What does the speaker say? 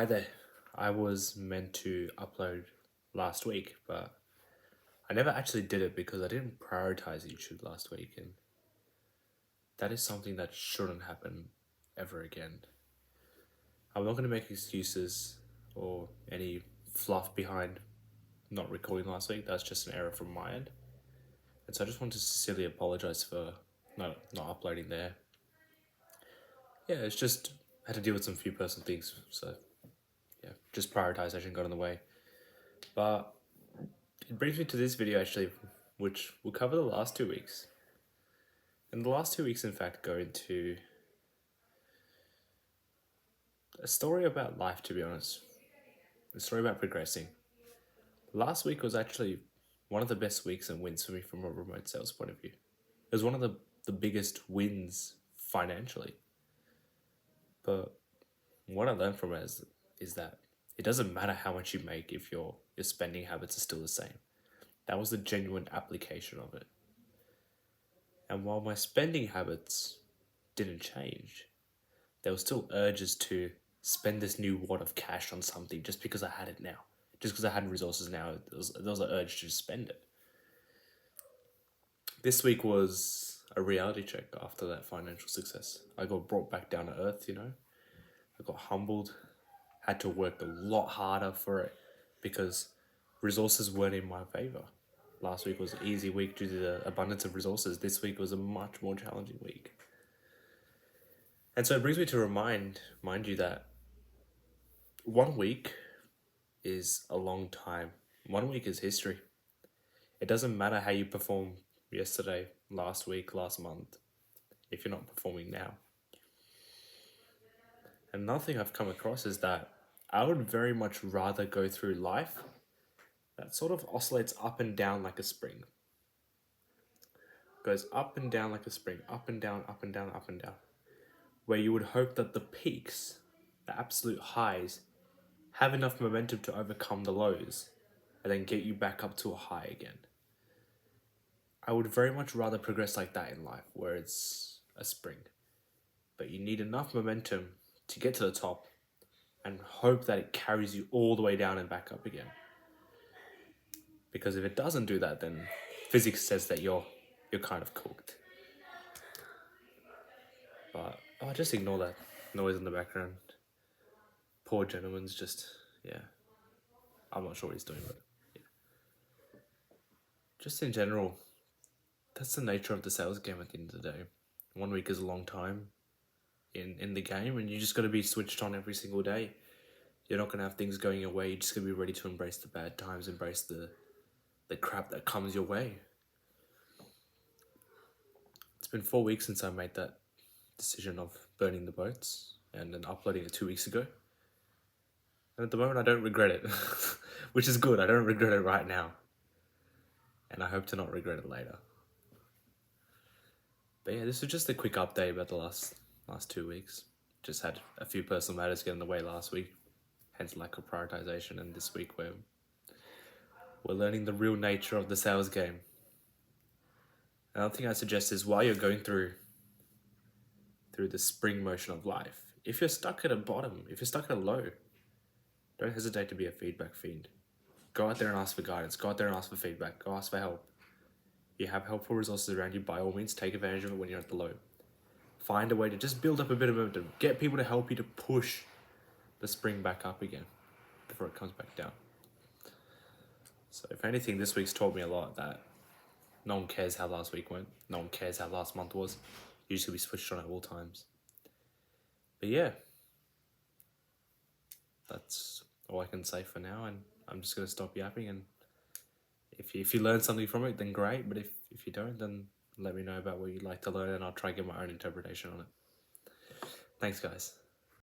Hi there. I was meant to upload last week, but I never actually did it because I didn't prioritize YouTube last week, and that is something that shouldn't happen ever again. I'm not going to make excuses or any fluff behind not recording last week. That's just an error from my end. And so I just want to sincerely apologize for not uploading there. Yeah, it's just I had to deal with some few personal things, so yeah, just prioritization got in the way. But it brings me to this video actually, which will cover the last 2 weeks. And the last 2 weeks, in fact, go into a story about life, to be honest. A story about progressing. Last week was actually one of the best weeks and wins for me from a remote sales point of view. It was one of the biggest wins financially. But what I learned from it is that it doesn't matter how much you make if your spending habits are still the same. That was the genuine application of it. And while my spending habits didn't change, there were still urges to spend this new wad of cash on something just because I had it now. Just because I had resources now, there was an urge to just spend it. This week was a reality check after that financial success. I got brought back down to earth, I got humbled, had to work a lot harder for it because resources weren't in my favor. Last week was an easy week due to the abundance of resources. This week was a much more challenging week. And so it brings me to mind you that 1 week is a long time. 1 week is history. It doesn't matter how you perform yesterday, last week, last month, if you're not performing now. Another thing I've come across is that I would very much rather go through life that sort of oscillates up and down like a spring. Goes up and down like a spring, up and down, up and down, up and down. Where you would hope that the peaks, the absolute highs, have enough momentum to overcome the lows and then get you back up to a high again. I would very much rather progress like that in life, where it's a spring. But you need enough momentum to get to the top and hope that it carries you all the way down and back up again. Because if it doesn't do that, then physics says that you're kind of cooked. But just ignore that noise in the background. Poor gentleman's just, I'm not sure what he's doing, but yeah. Just in general, that's the nature of the sales game at the end of the day. 1 week is a long time in the game, and you just got to be switched on every single day. You're not going to have things going your way. You're just going to be ready to embrace the bad times, embrace the crap that comes your way. It's been 4 weeks since I made that decision of burning the boats and then uploading it 2 weeks ago. And at the moment, I don't regret it, which is good. I don't regret it right now. And I hope to not regret it later. But yeah, this was just a quick update about the last 2 weeks. Just had a few personal matters get in the way last week, hence lack of prioritization. And this week we're learning the real nature of the sales game. Another thing I suggest is while you're going through the spring motion of life, if you're stuck at a bottom, if you're stuck at a low, don't hesitate to be a feedback fiend. Go out there and ask for guidance. Go out there and ask for feedback. Go ask for help. You have helpful resources around you. By all means, take advantage of it when you're at the low. Find a way to just build up a bit of momentum. Get people to help you to push the spring back up again before it comes back down. So if anything, this week's taught me a lot that no one cares how last week went. No one cares how last month was. You just gotta be switched on at all times. But yeah, that's all I can say for now, and I'm just gonna stop yapping. And if you learn something from it, then great. But if you don't, then let me know about what you'd like to learn, and I'll try and get my own interpretation on it. Thanks, guys.